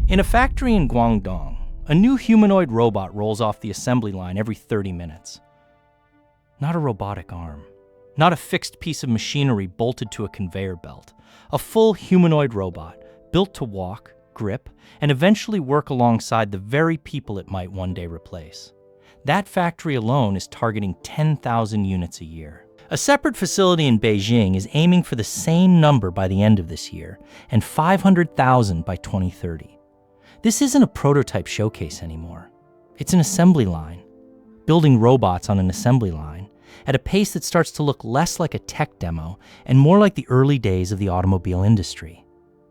In a factory in Guangdong, a new humanoid robot rolls off the assembly line every 30 minutes. Not a robotic arm, not a fixed piece of machinery bolted to a conveyor belt. A full humanoid robot, built to walk, grip, and eventually work alongside the very people it might one day replace. That factory alone is targeting 10,000 units a year. A separate facility in Beijing is aiming for the same number by the end of this year, and 500,000 by 2030. This isn't a prototype showcase anymore. It's an assembly line, building robots on an assembly line, at a pace that starts to look less like a tech demo and more like the early days of the automobile industry.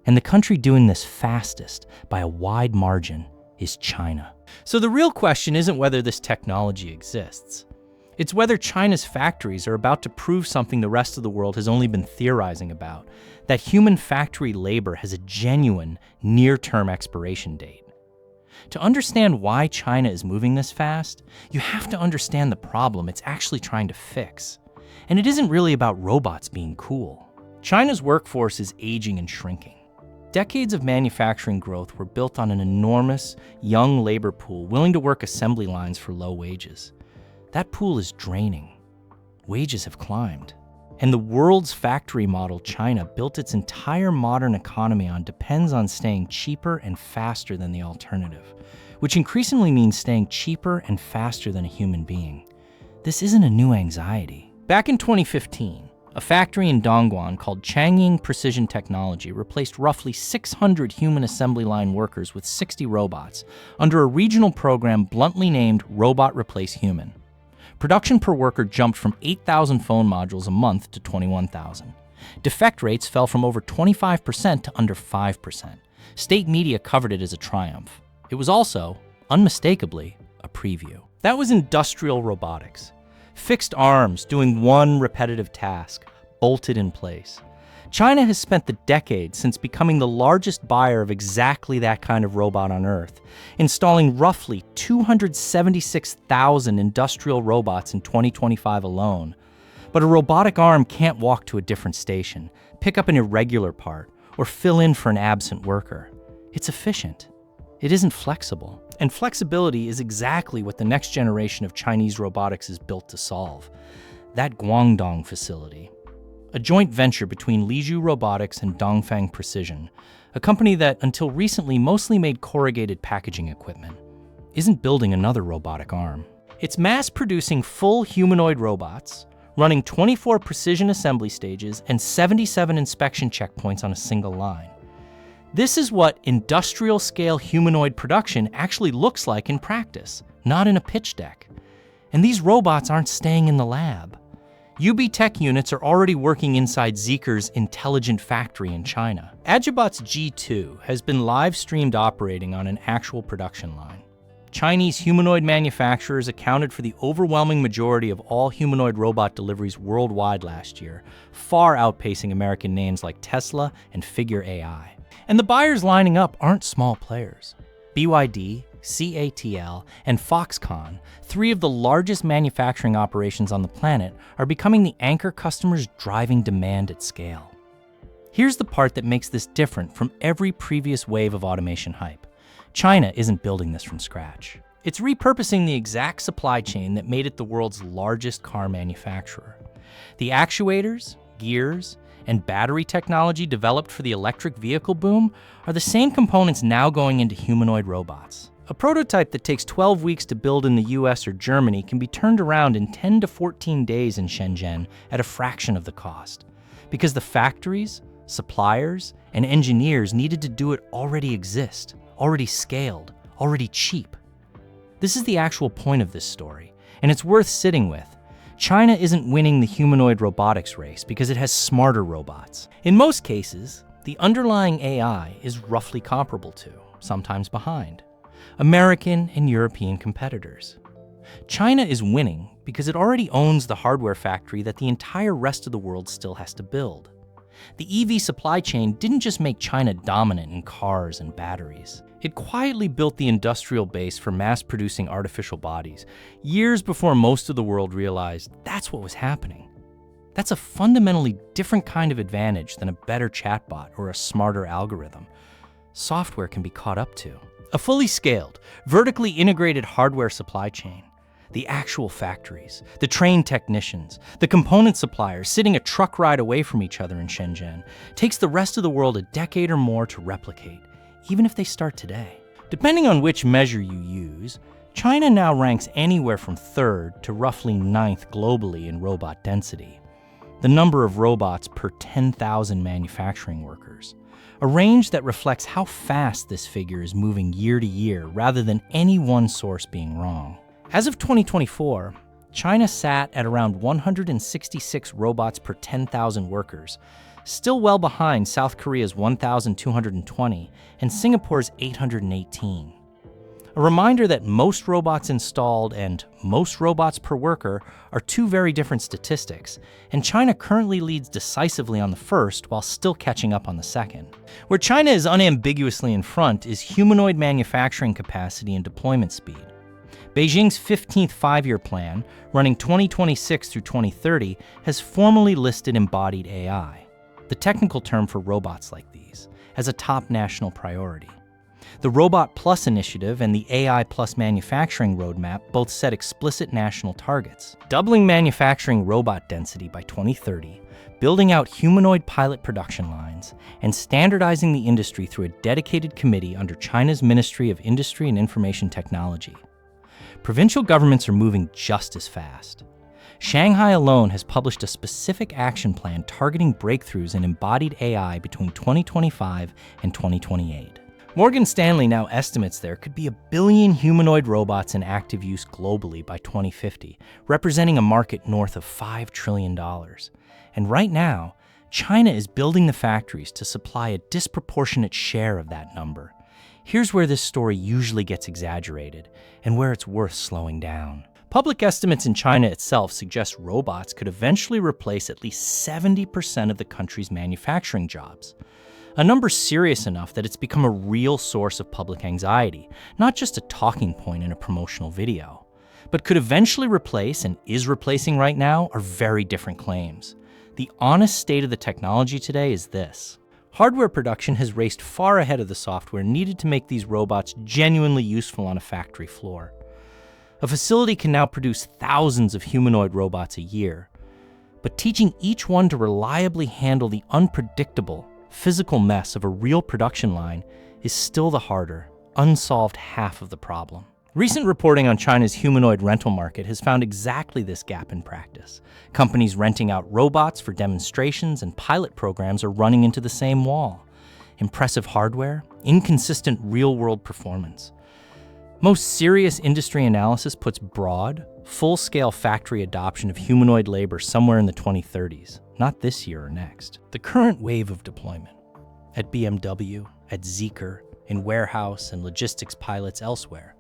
And the country doing this fastest, by a wide margin, is China. So the real question isn't whether this technology exists. It's whether China's factories are about to prove something the rest of the world has only been theorizing about, that human factory labor has a genuine, near-term expiration date. To understand why China is moving this fast, you have to understand the problem it's actually trying to fix. And it isn't really about robots being cool. China's workforce is aging and shrinking. Decades of manufacturing growth were built on an enormous, young labor pool willing to work assembly lines for low wages. That pool is draining. Wages have climbed. And the world's factory model China built its entire modern economy on depends on staying cheaper and faster than the alternative, which increasingly means staying cheaper and faster than a human being. This isn't a new anxiety. Back in 2015, a factory in Dongguan called Changying Precision Technology replaced roughly 600 human assembly line workers with 60 robots under a regional program bluntly named Robot Replace Human. Production per worker jumped from 8,000 phone modules a month to 21,000. Defect rates fell from over 25% to under 5%. State media covered it as a triumph. It was also, unmistakably, a preview. That was industrial robotics. Fixed arms doing one repetitive task, bolted in place. China has spent the decades since becoming the largest buyer of exactly that kind of robot on Earth, installing roughly 276,000 industrial robots in 2025 alone. But a robotic arm can't walk to a different station, pick up an irregular part, or fill in for an absent worker. It's efficient. It isn't flexible. And flexibility is exactly what the next generation of Chinese robotics is built to solve. That Guangdong facility, a joint venture between Lizhu Robotics and Dongfang Precision, a company that until recently mostly made corrugated packaging equipment, isn't building another robotic arm. It's mass-producing full humanoid robots, running 24 precision assembly stages and 77 inspection checkpoints on a single line. This is what industrial-scale humanoid production actually looks like in practice, not in a pitch deck. And these robots aren't staying in the lab. UB Tech units are already working inside Zeekr's intelligent factory in China. Agibot's G2 has been live-streamed operating on an actual production line. Chinese humanoid manufacturers accounted for the overwhelming majority of all humanoid robot deliveries worldwide last year, far outpacing American names like Tesla and Figure AI. And the buyers lining up aren't small players. BYD, CATL, and Foxconn, three of the largest manufacturing operations on the planet, are becoming the anchor customers driving demand at scale. Here's the part that makes this different from every previous wave of automation hype. China isn't building this from scratch. It's repurposing the exact supply chain that made it the world's largest car manufacturer. The actuators, gears, and battery technology developed for the electric vehicle boom are the same components now going into humanoid robots. A prototype that takes 12 weeks to build in the US or Germany can be turned around in 10 to 14 days in Shenzhen at a fraction of the cost, because the factories, suppliers, and engineers needed to do it already exist, already scaled, already cheap. This is the actual point of this story, and it's worth sitting with. China isn't winning the humanoid robotics race because it has smarter robots. In most cases, the underlying AI is roughly comparable to, sometimes behind, American and European competitors. China is winning because it already owns the hardware factory that the entire rest of the world still has to build. The EV supply chain didn't just make China dominant in cars and batteries. It quietly built the industrial base for mass-producing artificial bodies, years before most of the world realized that's what was happening. That's a fundamentally different kind of advantage than a better chatbot or a smarter algorithm. software can be caught up to. A fully scaled, vertically integrated hardware supply chain. The actual factories, the trained technicians, the component suppliers sitting a truck ride away from each other in Shenzhen takes the rest of the world a decade or more to replicate, even if they start today. Depending on which measure you use, China now ranks anywhere from 3rd to roughly 9th globally in robot density, the number of robots per 10,000 manufacturing workers, a range that reflects how fast this figure is moving year to year rather than any one source being wrong. As of 2024, China sat at around 166 robots per 10,000 workers, still well behind South Korea's 1,220 and Singapore's 818. A reminder that most robots installed and most robots per worker are two very different statistics, and China currently leads decisively on the first while still catching up on the second. Where China is unambiguously in front is humanoid manufacturing capacity and deployment speed. Beijing's 15th five-year plan, running 2026 through 2030, has formally listed embodied AI, the technical term for robots like these, as a top national priority. The Robot Plus initiative and the AI Plus manufacturing roadmap both set explicit national targets, doubling manufacturing robot density by 2030, building out humanoid pilot production lines, and standardizing the industry through a dedicated committee under China's Ministry of Industry and Information Technology. Provincial governments are moving just as fast. Shanghai alone has published a specific action plan targeting breakthroughs in embodied AI between 2025 and 2028. Morgan Stanley now estimates there could be 1 billion humanoid robots in active use globally by 2050, representing a market north of $5 trillion. And right now, China is building the factories to supply a disproportionate share of that number. Here's where this story usually gets exaggerated, and where it's worth slowing down. Public estimates in China itself suggest robots could eventually replace at least 70% of the country's manufacturing jobs. A number serious enough that it's become a real source of public anxiety, not just a talking point in a promotional video. But could eventually replace, and is replacing right now, are very different claims. The honest state of the technology today is this. Hardware production has raced far ahead of the software needed to make these robots genuinely useful on a factory floor. A facility can now produce thousands of humanoid robots a year, but teaching each one to reliably handle the unpredictable, physical mess of a real production line is still the harder, unsolved half of the problem. Recent reporting on China's humanoid rental market has found exactly this gap in practice. Companies renting out robots for demonstrations and pilot programs are running into the same wall. Impressive hardware, inconsistent real-world performance. Most serious industry analysis puts broad, full-scale factory adoption of humanoid labor somewhere in the 2030s, not this year or next. The current wave of deployment, at BMW, at Zeekr, in warehouse and logistics pilots elsewhere,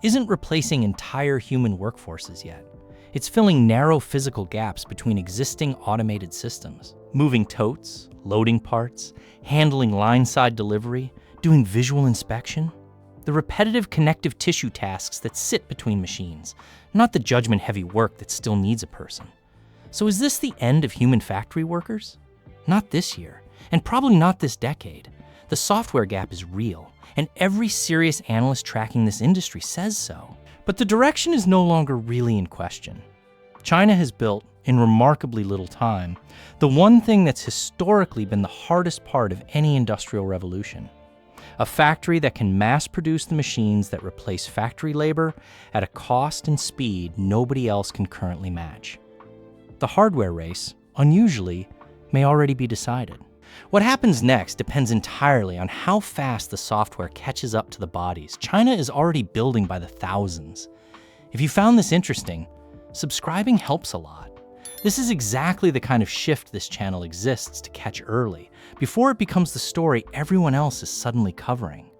isn't replacing entire human workforces yet. It's filling narrow physical gaps between existing automated systems, moving totes, loading parts, handling line-side delivery, doing visual inspection. The repetitive connective tissue tasks that sit between machines, not the judgment-heavy work that still needs a person. So is this the end of human factory workers? Not this year, and probably not this decade. The software gap is real, and every serious analyst tracking this industry says so. But the direction is no longer really in question. China has built, in remarkably little time, the one thing that's historically been the hardest part of any industrial revolution. A factory that can mass produce the machines that replace factory labor at a cost and speed nobody else can currently match. The hardware race, unusually, may already be decided. What happens next depends entirely on how fast the software catches up to the bodies China is already building by the thousands. If you found this interesting, subscribing helps a lot. This is exactly the kind of shift this channel exists to catch early, before it becomes the story everyone else is suddenly covering.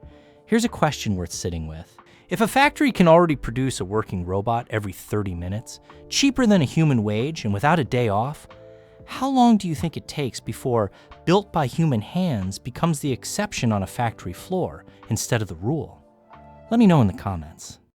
Here's a question worth sitting with. If a factory can already produce a working robot every 30 minutes, cheaper than a human wage and without a day off, how long do you think it takes before built by human hands becomes the exception on a factory floor instead of the rule? Let me know in the comments.